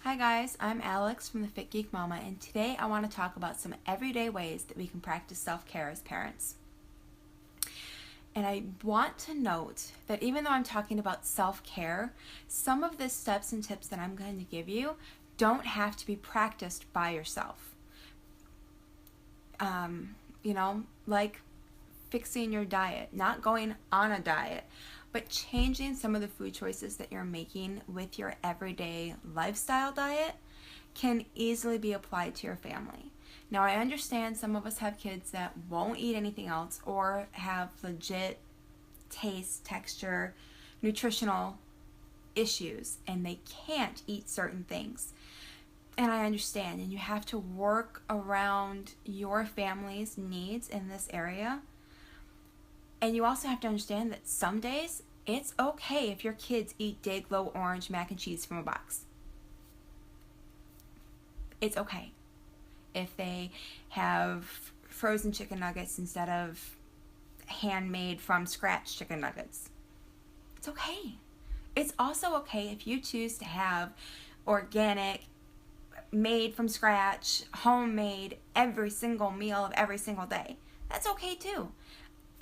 Hi guys, I'm Alex from the Fit Geek Mama, and today I want to talk about some everyday ways that we can practice self-care as parents. And I want to note that even though I'm talking about self-care, some of the steps and tips that I'm going to give you don't have to be practiced by yourself. Like fixing your diet, not going on a diet, but changing some of the food choices that you're making with your everyday lifestyle diet can easily be applied to your family. Now, I understand some of us have kids that won't eat anything else or have legit taste, texture, nutritional issues, and they can't eat certain things. And I understand, and you have to work around your family's needs in this area. And you also have to understand that some days it's okay if your kids eat Day-Glo orange mac and cheese from a box. It's okay if they have frozen chicken nuggets instead of handmade from scratch chicken nuggets. It's okay. It's also okay if you choose to have organic, made from scratch, homemade, every single meal of every single day. That's okay too.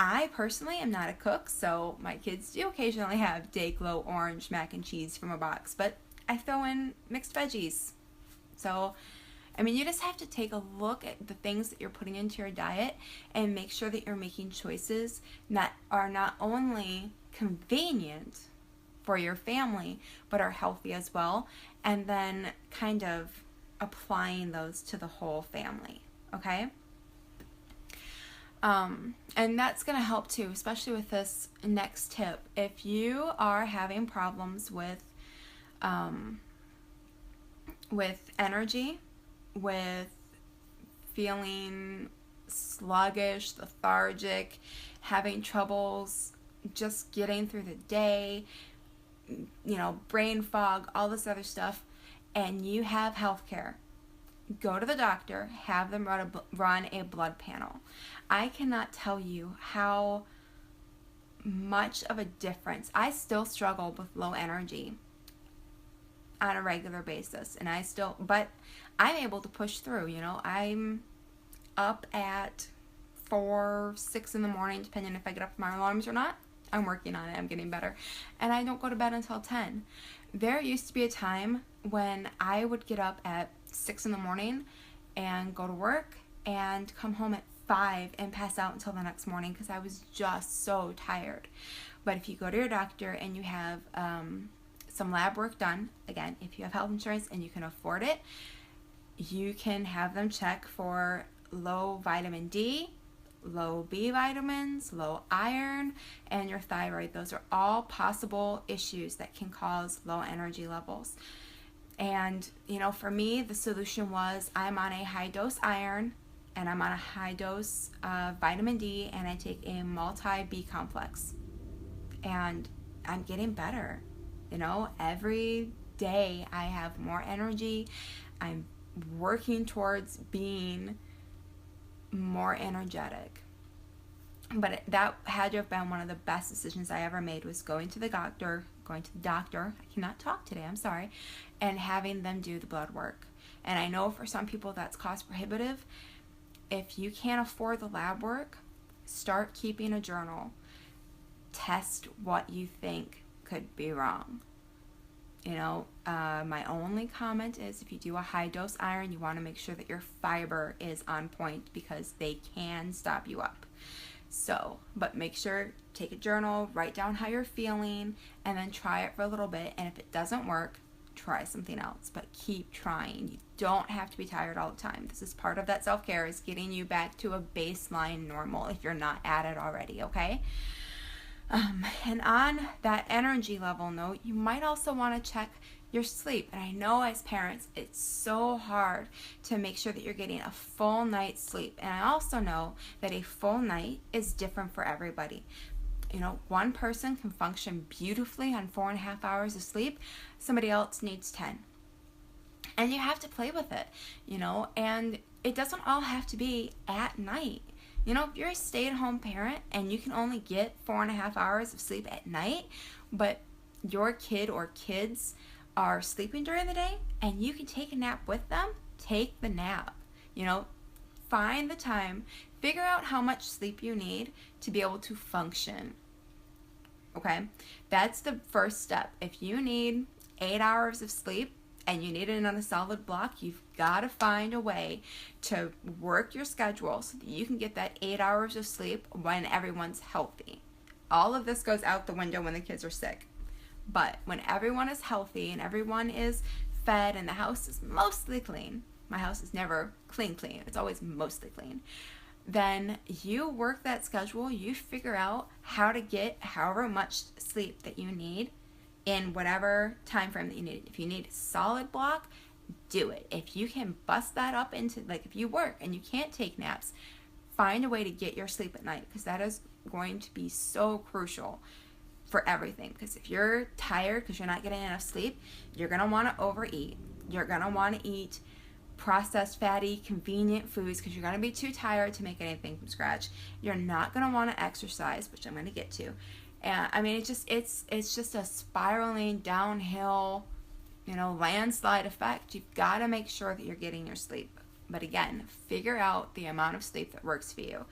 I personally am not a cook, so my kids do occasionally have Day-Glo orange mac and cheese from a box, but I throw in mixed veggies. So, you just have to take a look at the things that you're putting into your diet and make sure that you're making choices that are not only convenient for your family, but are healthy as well, and then kind of applying those to the whole family, okay? And that's going to help too, especially with this next tip. If you are having problems with energy, with feeling sluggish, lethargic, having troubles just getting through the day, brain fog, all this other stuff, and you have health care, go to the doctor, have them run a blood panel. I cannot tell you how much of a difference. I still struggle with low energy on a regular basis, but I'm able to push through. I'm up at 4, 6 in the morning, depending if I get up from my alarms or not. I'm working on it. I'm getting better. And I don't go to bed until 10. There used to be a time when I would get up at 6 in the morning and go to work and come home at 5 and pass out until the next morning because I was just so tired. But if you go to your doctor and you have some lab work done, again, if you have health insurance and you can afford it, you can have them check for low vitamin D, low B vitamins, low iron, and your thyroid. Those are all possible issues that can cause low energy levels. And, for me, the solution was I'm on a high dose iron and I'm on a high dose vitamin D, and I take a multi-B complex. And I'm getting better. Every day I have more energy. I'm working towards being more energetic. But that had to have been one of the best decisions I ever made, was going to the doctor, I cannot talk today, I'm sorry, and having them do the blood work. And I know for some people that's cost prohibitive. If you can't afford the lab work, start keeping a journal. Test what you think could be wrong. My only comment is if you do a high dose iron, you want to make sure that your fiber is on point because they can stop you up. So, but make sure, take a journal, write down how you're feeling, and then try it for a little bit. And if it doesn't work, try something else, but keep trying. You don't have to be tired all the time. This is part of that self-care, is getting you back to a baseline normal if you're not at it already, okay? And on that energy level note, you might also want to check your sleep. And I know as parents, it's so hard to make sure that you're getting a full night's sleep. And I also know that a full night is different for everybody. One person can function beautifully on 4.5 hours of sleep. Somebody else needs 10. And you have to play with it, and it doesn't all have to be at night. If you're a stay-at-home parent and you can only get 4.5 hours of sleep at night, but your kid or kids are sleeping during the day and you can take a nap with them, take the nap. You know, find the time, figure out how much sleep you need to be able to function. Okay? That's the first step. If you need 8 hours of sleep and you need it on a solid block, you've got to find a way to work your schedule so that you can get that 8 hours of sleep when everyone's healthy. All of this goes out the window when the kids are sick. But when everyone is healthy and everyone is fed and the house is mostly clean, my house is never clean, it's always mostly clean, then you work that schedule, you figure out how to get however much sleep that you need in whatever time frame that you need. If you need a solid block, do it. If you can bust that up into, like if you work and you can't take naps, find a way to get your sleep at night, because that is going to be so crucial for everything. Because if you're tired because you're not getting enough sleep, you're going to want to overeat. You're going to want to eat processed, fatty, convenient foods because you're going to be too tired to make anything from scratch. You're not going to want to exercise, which I'm going to get to. And I mean, it's just a spiraling downhill, landslide effect. You've got to make sure that you're getting your sleep. But again, figure out the amount of sleep that works for you.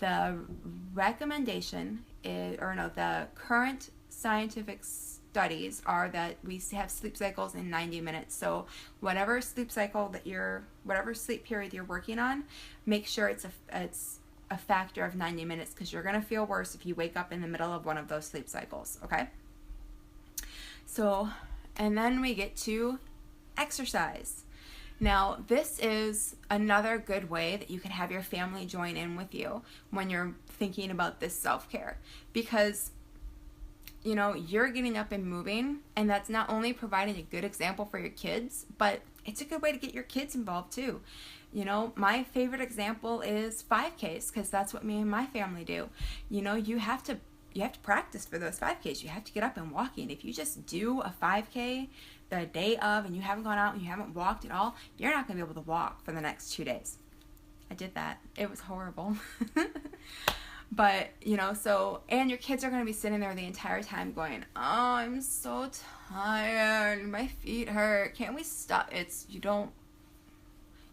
The recommendation is, the current scientific studies are that we have sleep cycles in 90 minutes. So whatever sleep period you're working on, make sure it's a factor of 90 minutes, because you're going to feel worse if you wake up in the middle of one of those sleep cycles, okay? So, and then we get to exercise. Now, this is another good way that you can have your family join in with you when you're thinking about this self-care, because you're getting up and moving, and that's not only providing a good example for your kids, but it's a good way to get your kids involved too. My favorite example is 5Ks, because that's what me and my family do. You have to practice for those 5Ks. You have to get up and walking. If you just do a 5K the day of and you haven't gone out and you haven't walked at all, you're not going to be able to walk for the next 2 days. I did that. It was horrible. But, and your kids are going to be sitting there the entire time going, oh, I'm so tired. My feet hurt. Can't we stop? You don't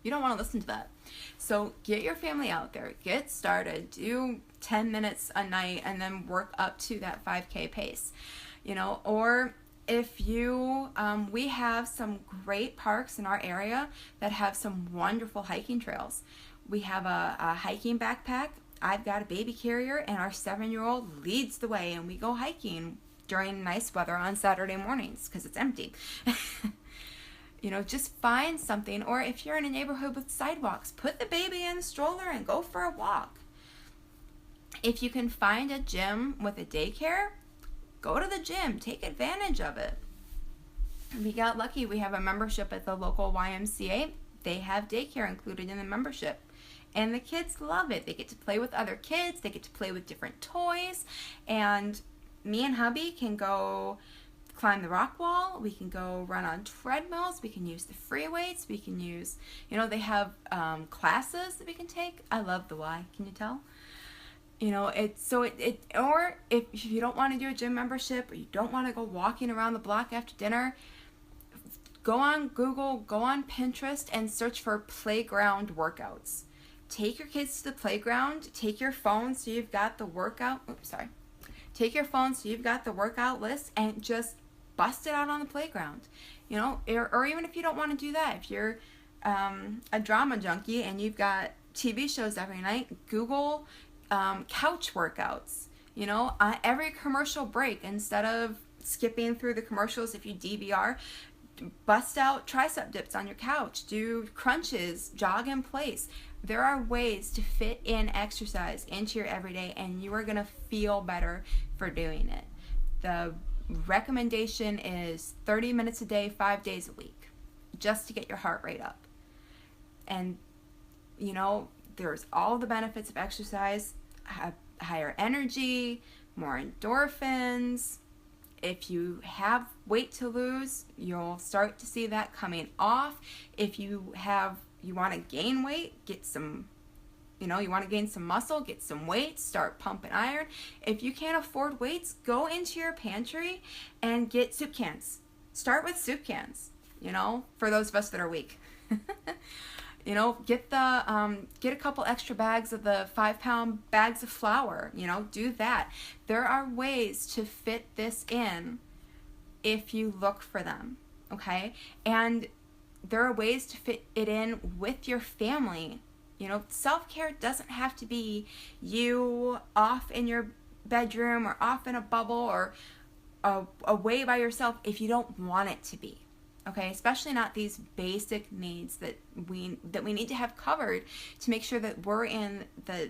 want to listen to that. So get your family out there. Get started. Do 10 minutes a night and then work up to that 5K pace. Or if you, we have some great parks in our area that have some wonderful hiking trails. We have a hiking backpack. I've got a baby carrier, and our 7-year-old leads the way, and we go hiking during nice weather on Saturday mornings because it's empty. Just find something. Or if you're in a neighborhood with sidewalks, put the baby in the stroller and go for a walk. If you can find a gym with a daycare, go to the gym. Take advantage of it. We got lucky. We have a membership at the local YMCA. They have daycare included in the membership. And the kids love it. They get to play with other kids. They get to play with different toys. And me and hubby can go climb the rock wall. We can go run on treadmills. We can use the free weights. We can use, they have classes that we can take. I love the Y. Can you tell? Or if you don't want to do a gym membership, or you don't want to go walking around the block after dinner, go on Google, go on Pinterest, and search for playground workouts. Take your kids to the playground. Take your phone so you've got the workout. Take your phone so you've got the workout list and just bust it out on the playground. Or even if you don't want to do that, if you're a drama junkie and you've got TV shows every night, Google couch workouts. Every commercial break, instead of skipping through the commercials, if you DVR, bust out tricep dips on your couch, do crunches, jog in place. There are ways to fit in exercise into your everyday, and you are going to feel better for doing it. The recommendation is 30 minutes a day, 5 days a week, just to get your heart rate up. And, there's all the benefits of exercise: higher energy, more endorphins. If you have weight to lose, you'll start to see that coming off. If you want to gain weight, get some, you want to gain some muscle, get some weights, start pumping iron. If you can't afford weights, go into your pantry and get soup cans. Start with soup cans, for those of us that are weak. Get a couple extra bags of the 5-pound bags of flour, do that. There are ways to fit this in if you look for them, okay? And there are ways to fit it in with your family. Self-care doesn't have to be you off in your bedroom or off in a bubble or away by yourself if you don't want it to be. Okay, especially not these basic needs that we need to have covered to make sure that we're in the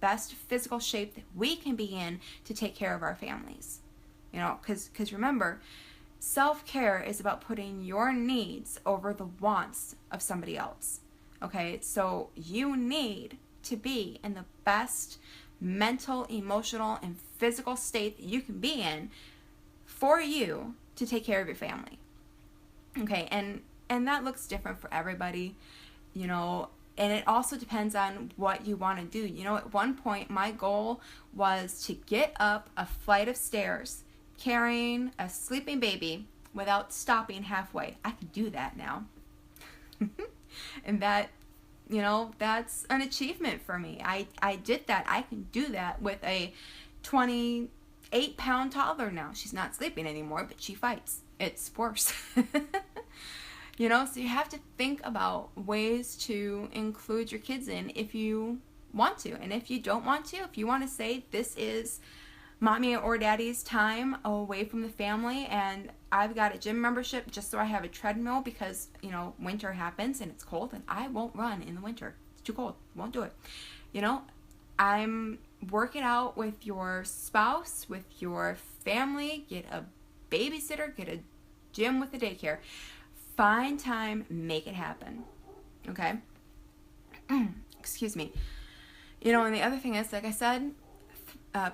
best physical shape that we can be in to take care of our families. Because remember, self-care is about putting your needs over the wants of somebody else. Okay, so you need to be in the best mental, emotional, and physical state that you can be in for you to take care of your family. Okay, and that looks different for everybody, and it also depends on what you want to do. At one point, my goal was to get up a flight of stairs carrying a sleeping baby without stopping halfway. I can do that now. And that, that's an achievement for me. I did that. I can do that with a 28-pound toddler now. She's not sleeping anymore, but she fights. It's worse. So you have to think about ways to include your kids in if you want to. And if you don't want to, if you want to say this is mommy or daddy's time away from the family and I've got a gym membership just so I have a treadmill because, winter happens and it's cold and I won't run in the winter. It's too cold. Won't do it. I'm working out with your spouse, with your family, get a babysitter, get a gym with a daycare. Find time, make it happen. Okay? Excuse me. And the other thing is, like I said,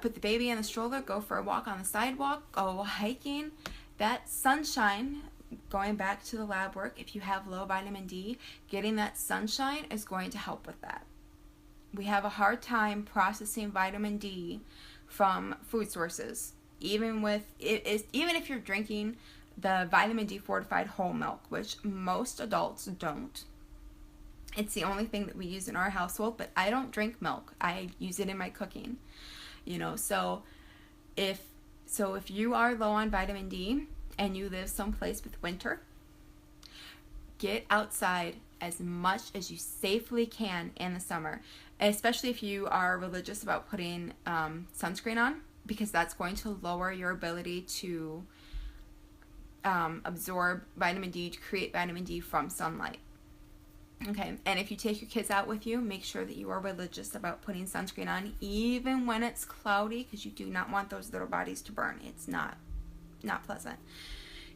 put the baby in the stroller, go for a walk on the sidewalk, go hiking. That sunshine, going back to the lab work, if you have low vitamin D, getting that sunshine is going to help with that. We have a hard time processing vitamin D from food sources, even if you're drinking the vitamin D fortified whole milk, which most adults don't. It's the only thing that we use in our household, but I don't drink milk. I use it in my cooking. So if you are low on vitamin D and you live someplace with winter, get outside as much as you safely can in the summer, especially if you are religious about putting sunscreen on, because that's going to lower your ability to absorb vitamin D, to create vitamin D from sunlight. Okay, and if you take your kids out with you, make sure that you are religious about putting sunscreen on, even when it's cloudy, because you do not want those little bodies to burn. It's not pleasant.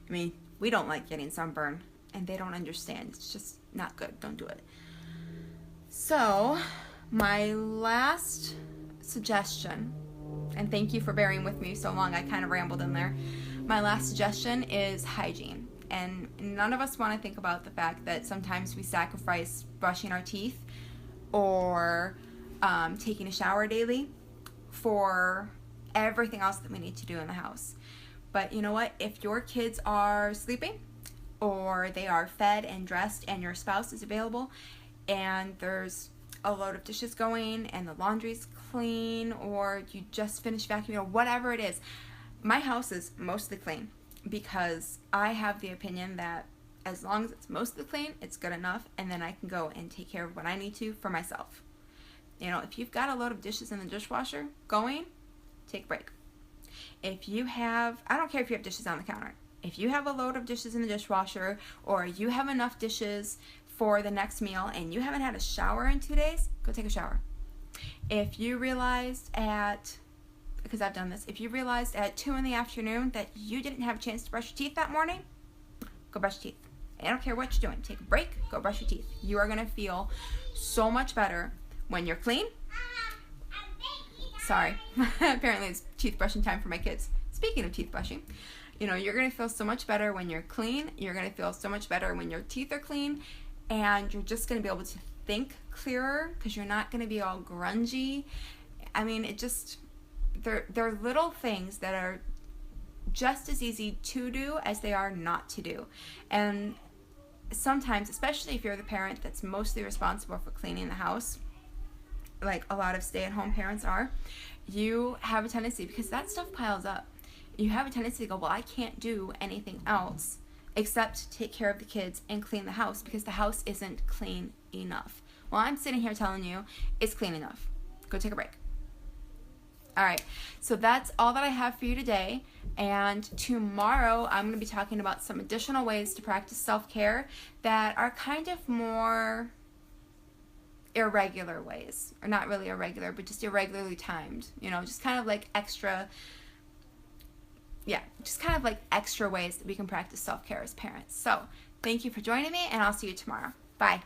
I mean, we don't like getting sunburn, and they don't understand. It's just not good. Don't do it. So, my last suggestion, and thank you for bearing with me so long, I kind of rambled in there. My last suggestion is hygiene. And none of us want to think about the fact that sometimes we sacrifice brushing our teeth or taking a shower daily for everything else that we need to do in the house. But you know what? If your kids are sleeping or they are fed and dressed and your spouse is available and there's a load of dishes going and the laundry's clean or you just finished vacuuming or whatever it is, my house is mostly clean because I have the opinion that as long as it's mostly clean, it's good enough, and then I can go and take care of what I need to for myself. If you've got a load of dishes in the dishwasher going, take a break. If you have, I don't care if you have dishes on the counter. If you have a load of dishes in the dishwasher or you have enough dishes for the next meal and you haven't had a shower in 2 days, go take a shower. If you realized because I've done this, if you realized at 2 p.m. that you didn't have a chance to brush your teeth that morning, go brush your teeth. I don't care what you're doing. Take a break, go brush your teeth. You are going to feel so much better when you're clean. Sorry. Apparently it's teeth brushing time for my kids. Speaking of teeth brushing, you're going to feel so much better when you're clean. You're going to feel so much better when your teeth are clean. And you're just going to be able to think clearer because you're not going to be all grungy. I mean, they're little things that are just as easy to do as they are not to do. And sometimes, especially if you're the parent that's mostly responsible for cleaning the house, like a lot of stay-at-home parents are, you have a tendency, because that stuff piles up, you have a tendency to go, well, I can't do anything else except take care of the kids and clean the house because the house isn't clean enough. Well, I'm sitting here telling you it's clean enough. Go take a break. All right, so that's all that I have for you today. And tomorrow I'm going to be talking about some additional ways to practice self-care that are kind of more irregular ways, or not really irregular, but just irregularly timed, just kind of like extra ways that we can practice self-care as parents. So thank you for joining me, and I'll see you tomorrow. Bye.